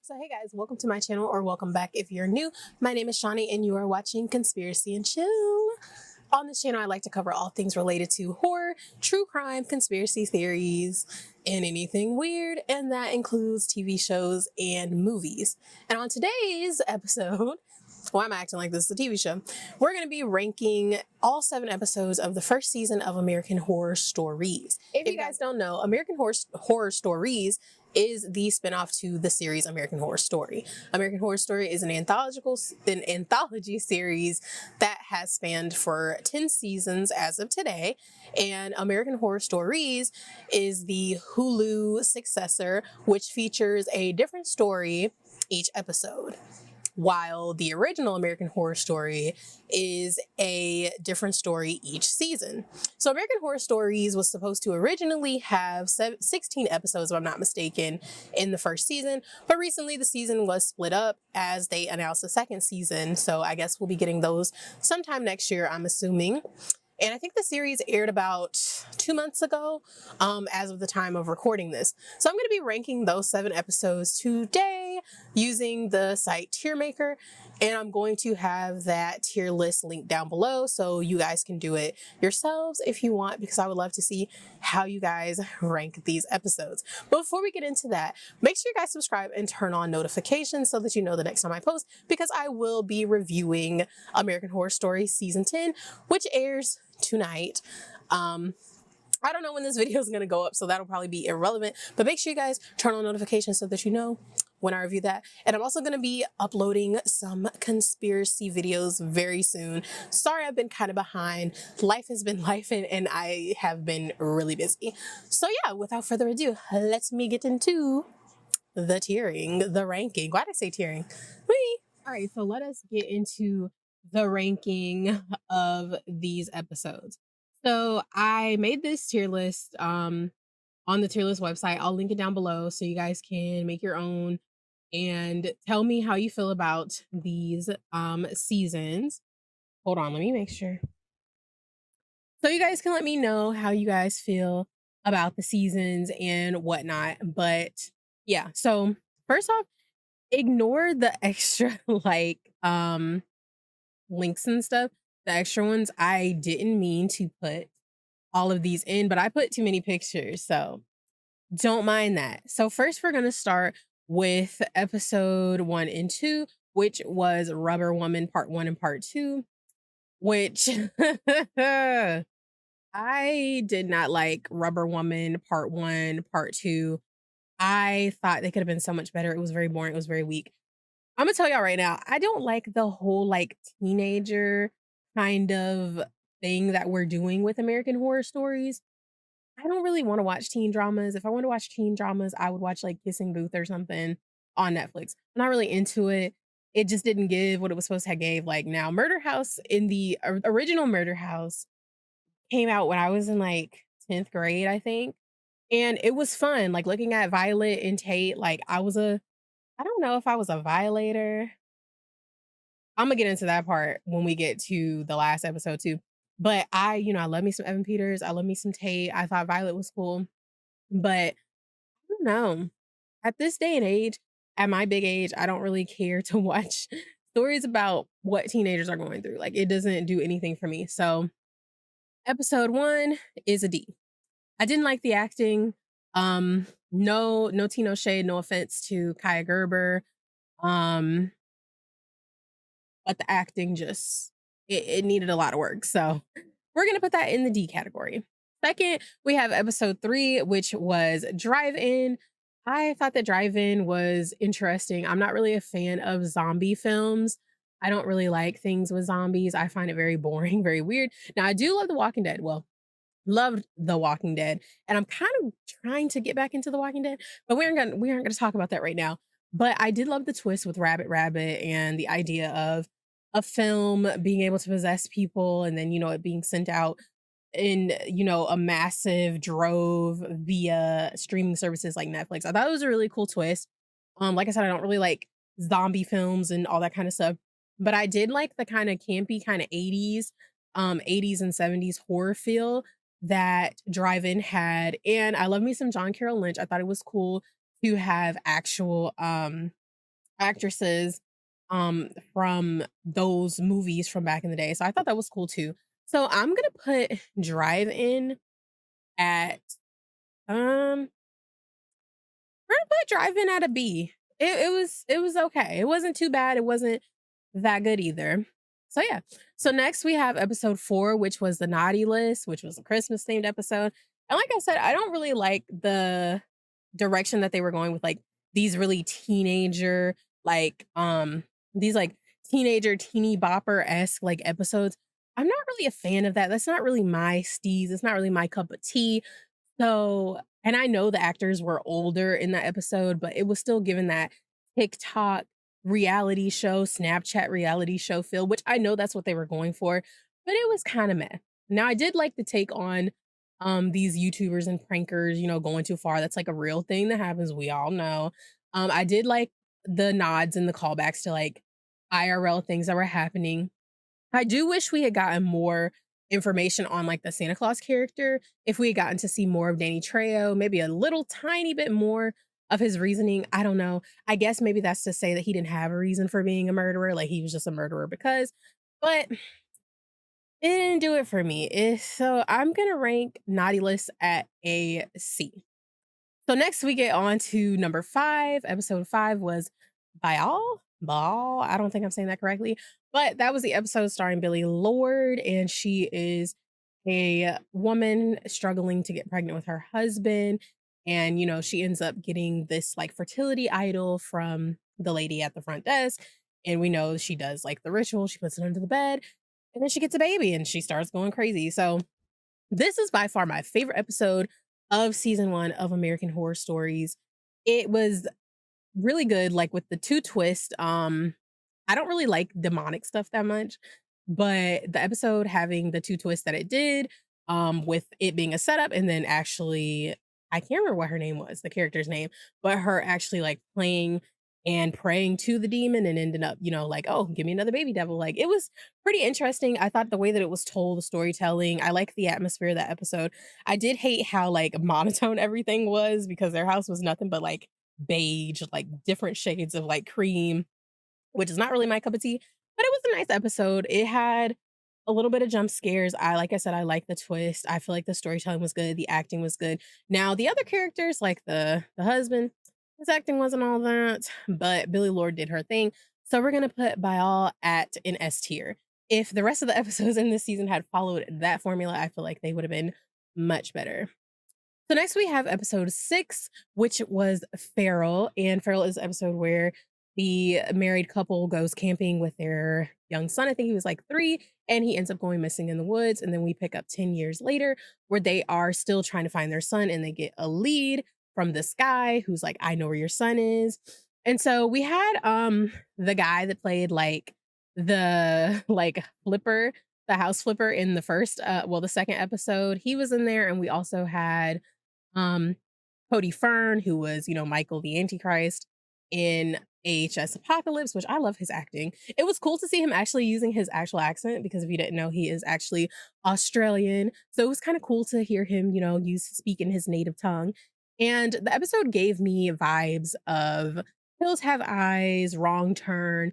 So hey guys, welcome to my channel, or welcome back if you're new. My name is Shawnee and you are watching Conspiracy and Chill. On this channel, I like to cover all things related to horror, true crime, conspiracy theories, and anything weird, and that includes TV shows and movies. And on today's episode, why am I acting like this is a TV show? We're going to be ranking all 7 episodes of the first season of American Horror Stories. If you guys don't know, American Horror Stories is the spinoff to the series American Horror Story. American Horror Story is an anthology series that has spanned for 10 seasons as of today, and American Horror Stories is the Hulu successor, which features a different story each episode, while the original American Horror Story is a different story each season. So American Horror Stories was supposed to originally have 16 episodes, if I'm not mistaken, in the first season, but recently the season was split up as they announced a second season, so I guess we'll be getting those sometime next year, I'm assuming. And I think the series aired about 2 months ago, as of the time of recording this. So I'm going to be ranking those 7 episodes today using the site Tier Maker, and I'm going to have that tier list linked down below so you guys can do it yourselves if you want, because I would love to see how you guys rank these episodes. But before we get into that, make sure you guys subscribe and turn on notifications so that you know the next time I post, because I will be reviewing American Horror Story Season 10, which airs tonight. I don't know when this video is going to go up, so that'll probably be irrelevant, but make sure you guys turn on notifications so that you know when I review that. And I'm also going to be uploading some conspiracy videos very soon. Sorry, I've been kind of behind. Life has been life, and I have been really busy. So yeah, without further ado, let me get into the tiering, the ranking. Why did I say tiering? Whee! All right, so let us get into the ranking of these episodes. So I made this tier list on the tier list website. I'll link it down below so you guys can make your own and tell me how you feel about these seasons. Hold on, let me make sure. So you guys can let me know how you guys feel about the seasons and whatnot. But yeah, so first off, ignore the extra links and stuff. The extra ones, I didn't mean to put all of these in, but I put too many pictures, so don't mind that. So first we're going to start with episode 1 and 2, which was Rubber Woman Part 1 and Part 2, which I did not like Rubber Woman Part 1, Part 2. I thought they could have been so much better. It was very boring. It was very weak. I'm gonna tell y'all right now, I don't like the whole teenager kind of thing that we're doing with American Horror Stories. I don't really want to watch teen dramas. If I want to watch teen dramas, I would watch Kissing Booth or something on Netflix. I'm not really into it. It just didn't give what it was supposed to give. Now, Murder House, in the original Murder House, came out when I was in 10th grade, I think. And it was fun. Looking at Violet and Tate, I don't know if I was a violator. I'm gonna get into that part when we get to the last episode too. But I love me some Evan Peters. I love me some Tate. I thought Violet was cool. But I don't know. At this day and age, at my big age, I don't really care to watch stories about what teenagers are going through. It doesn't do anything for me. So episode 1 is a D. I didn't like the acting. No tea, no shade, no offense to Kaya Gerber. But the acting just it needed a lot of work. So we're gonna put that in the D category. Second, we have episode 3, which was Drive-In. I thought that Drive-In was interesting. I'm not really a fan of zombie films. I don't really like things with zombies. I find it very boring, very weird. Now, I do love The Walking Dead. Well, loved The Walking Dead, and I'm kind of trying to get back into The Walking Dead, but we aren't gonna talk about that right now. But I did love the twist with Rabbit Rabbit and the idea of a film being able to possess people, and then it being sent out in a massive drove via streaming services like Netflix. I thought it was a really cool twist. Like I said, I don't really like zombie films and all that kind of stuff, but I did like the kind of campy kind of 80s and 70s horror feel that Drive-In had. And I love me some John Carroll Lynch. I thought it was cool to have actual actresses from those movies from back in the day. So I thought that was cool too. So I'm gonna put Drive In at um we're gonna put Drive In at a B. It was okay. It wasn't too bad. It wasn't that good either. So yeah. So next we have episode 4, which was the naughty list, which was a Christmas themed episode. And like I said, I don't really like the direction that they were going with like these really teenager, like these like teenager teeny bopper-esque like episodes. I'm not really a fan of that. That's not really my steez. It's not really my cup of tea. So, and I know the actors were older in that episode, but it was still given that TikTok reality show, Snapchat reality show feel, which I know that's what they were going for, but it was kind of meh. Now, I did like the take on these YouTubers and prankers, going too far. That's like a real thing that happens. We all know. I did like the nods and the callbacks to like IRL things that were happening. I do wish we had gotten more information on like the Santa Claus character. If we had gotten to see more of Danny Trejo, maybe a little tiny bit more of his reasoning. I don't know. I guess maybe that's to say that he didn't have a reason for being a murderer. Like he was just a murderer because, but it didn't do it for me. So I'm going to rank Naughty List at a C. So next we get on to number 5. Episode 5 was Baal. Baal. I don't think I'm saying that correctly, but that was the episode starring Billy Lord, and she is a woman struggling to get pregnant with her husband. And she ends up getting this like fertility idol from the lady at the front desk. And we know she does like the ritual, she puts it under the bed, and then she gets a baby and she starts going crazy. So this is by far my favorite episode of season 1 of American Horror Stories. It was really good, like with the 2 twist. I don't really like demonic stuff that much, but the episode having the 2 twists that it did, with it being a setup and then actually I can't remember what her name was, the character's name, but her actually like playing and praying to the demon and ended up, like, oh, give me another baby devil. Like it was pretty interesting. I thought the way that it was told, the storytelling, I like the atmosphere of that episode. I did hate how like monotone everything was because their house was nothing but like beige, like different shades of like cream, which is not really my cup of tea, but it was a nice episode. It had a little bit of jump scares. Like I said, I like the twist. I feel like the storytelling was good, the acting was good. Now, the other characters, like the husband, his acting wasn't all that, but Billy Lord did her thing. So we're gonna put Bayal at an S tier. If the rest of the episodes in this season had followed that formula, I feel like they would have been much better. So next we have episode 6, which was Feral. And Feral is the episode where the married couple goes camping with their young son. I think he was like 3, and he ends up going missing in the woods. And then we pick up 10 years later where they are still trying to find their son, and they get a lead from this guy who's like, I know where your son is. And so we had the guy that played like the like flipper, the house flipper in the first the second episode. He was in there, and we also had um, Cody Fern, who was, Michael the Antichrist in AHS Apocalypse, which I love his acting. It was cool to see him actually using his actual accent because if you didn't know, he is actually Australian. So it was kind of cool to hear him, speak in his native tongue. And the episode gave me vibes of Hills Have Eyes, Wrong Turn.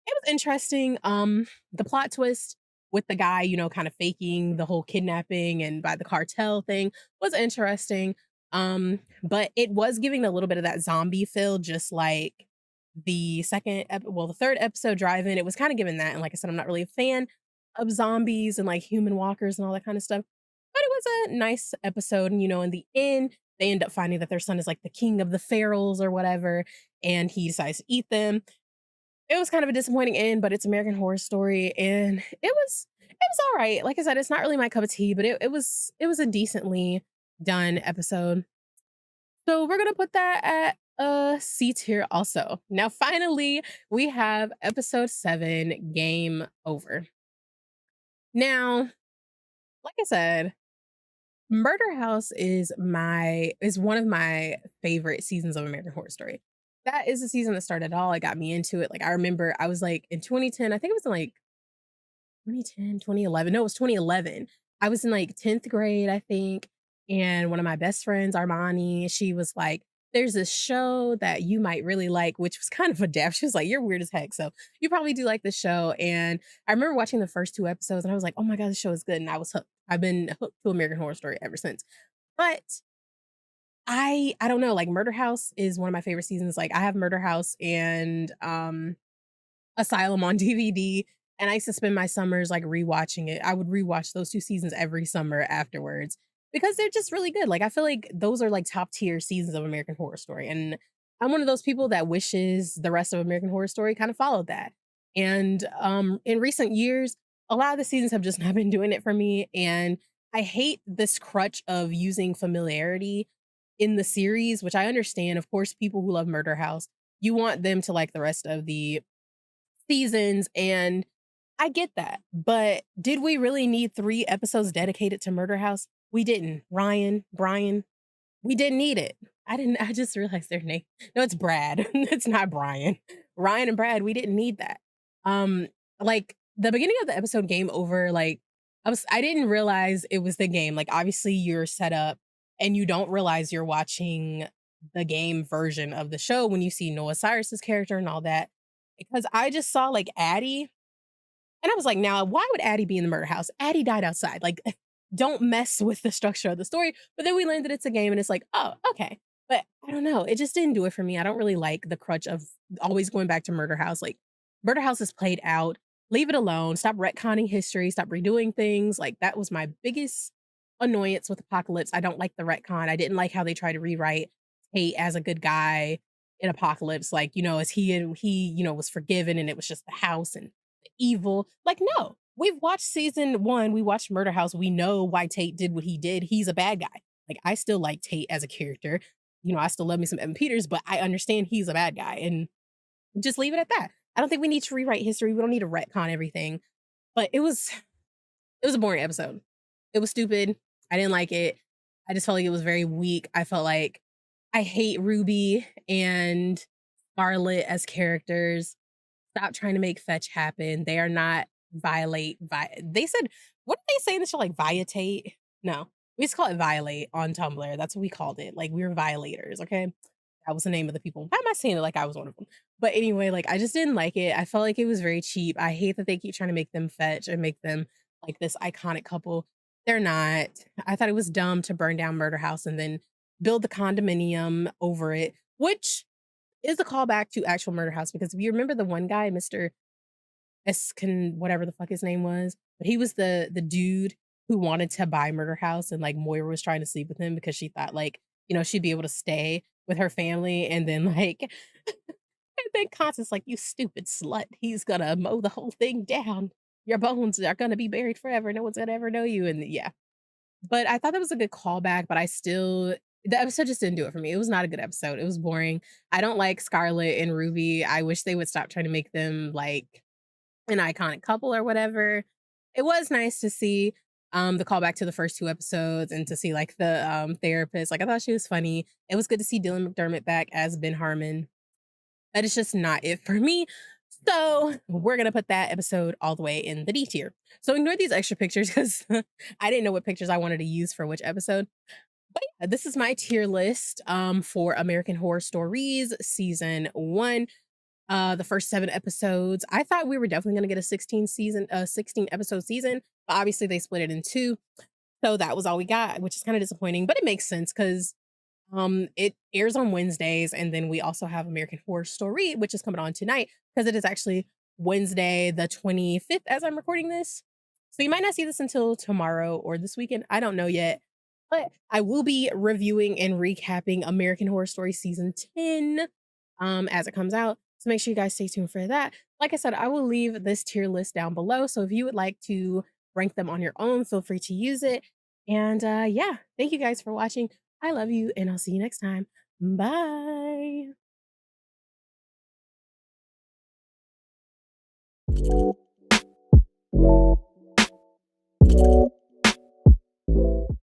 It was interesting. The plot twist with the guy, kind of faking the whole kidnapping and by the cartel thing was interesting. But it was giving a little bit of that zombie feel, just like the third episode, Drive In. It was kind of giving that. And like I said, I'm not really a fan of zombies and like human walkers and all that kind of stuff. But it was a nice episode. And in the end, they end up finding that their son is like the king of the ferals or whatever, and he decides to eat them. It was kind of a disappointing end, but it's American Horror Story, and it was all right. Like I said, it's not really my cup of tea, but it was a decently done episode. So we're gonna put that at a C tier also. Now, finally, we have episode 7, Game Over. Now, like I said, Murder House is one of my favorite seasons of American Horror Story. That is the season that started it all. It got me into it. Like I remember I was like in 2010, I think it was in like 2010, 2011. No, it was 2011. I was in like 10th grade, I think. And one of my best friends, Armani, she was like, there's this show that you might really like, which was kind of a dab. She was like, "You're weird as heck, so you probably do like this show." And I remember watching the first 2 episodes, and I was like, "Oh my god, this show is good," and I was hooked. I've been hooked to American Horror Story ever since. But I don't know, like, Murder House is one of my favorite seasons. Like, I have Murder House and, Asylum on DVD, and I used to spend my summers, like, rewatching it. I would rewatch those 2 seasons every summer afterwards because they're just really good. Like, I feel like those are, like, top tier seasons of American Horror Story, and I'm one of those people that wishes the rest of American Horror Story kinda followed that. And, in recent years, a lot of the seasons have just not been doing it for me, and I hate this crutch of using familiarity in the series, which I understand. Of course, people who love Murder House, you want them to like the rest of the seasons, and I get that. But did we really need 3 episodes dedicated to Murder House? We didn't. Ryan, Brian, we didn't need it. I just realized their name. No, it's Brad. It's not Brian. Ryan and Brad, we didn't need that. Um, like the beginning of the episode game over, like I didn't realize it was the game. Like obviously you're set up and you don't realize you're watching the game version of the show when you see Noah Cyrus's character and all that. Because I just saw like Addie and I was like, now, why would Addie be in the murder house? Addie died outside. Like, don't mess with the structure of the story. But then we learned that it's a game and it's like, oh, okay. But I don't know. It just didn't do it for me. I don't really like the crutch of always going back to Murder House. Like, Murder House is played out. Leave it alone. Stop retconning history. Stop redoing things. Like, that was my biggest annoyance with Apocalypse. I don't like the retcon. I didn't like how they try to rewrite Tate as a good guy in Apocalypse. Like, as he was forgiven and it was just the house and evil. Like, no, we've watched season 1, we watched Murder House. We know why Tate did what he did. He's a bad guy. Like, I still like Tate as a character. I still love me some Evan Peters, but I understand he's a bad guy and just leave it at that. I don't think we need to rewrite history. We don't need to retcon everything. But it was a boring episode. It was stupid. I didn't like it. I just felt like it was very weak. I felt like I hate Ruby and Scarlet as characters. Stop trying to make fetch happen. They are not they said, what did they say in the show? Like viatate? No. We used to call it violate on Tumblr. That's what we called it. Like we were violators, okay? That was the name of the people. Why am I saying it like I was one of them? But anyway, like I just didn't like it. I felt like it was very cheap. I hate that they keep trying to make them fetch and make them like this iconic couple. They're not. I thought it was dumb to burn down Murder House and then build the condominium over it, which is a callback to actual Murder House because if you remember the one guy, Mr. Eskin, whatever the fuck his name was, but he was the dude who wanted to buy Murder House and like Moira was trying to sleep with him because she thought like, she'd be able to stay with her family and then like and then Constance like, you stupid slut, he's gonna mow the whole thing down. Your bones are gonna be buried forever. No one's gonna ever know you. And yeah. But I thought that was a good callback, but the episode just didn't do it for me. It was not a good episode. It was boring. I don't like Scarlett and Ruby. I wish they would stop trying to make them like an iconic couple or whatever. It was nice to see the callback to the first 2 episodes and to see like the therapist. Like I thought she was funny. It was good to see Dylan McDermott back as Ben Harmon. But it's just not it for me. So we're gonna put that episode all the way in the D tier. So ignore these extra pictures because I didn't know what pictures I wanted to use for which episode. But yeah, this is my tier list for American Horror Stories season 1. The first 7 episodes. I thought we were definitely gonna get a 16 episode season, but obviously they split it in 2. So that was all we got, which is kind of disappointing, but it makes sense because it airs on Wednesdays, and then we also have American Horror Story, which is coming on tonight because it is actually Wednesday the 25th as I'm recording this. So you might not see this until tomorrow or this weekend. I don't know yet. But I will be reviewing and recapping American Horror Story season 10 as it comes out. So make sure you guys stay tuned for that. Like I said, I will leave this tier list down below. So if you would like to rank them on your own, feel free to use it. And yeah, thank you guys for watching. I love you, and I'll see you next time. Bye.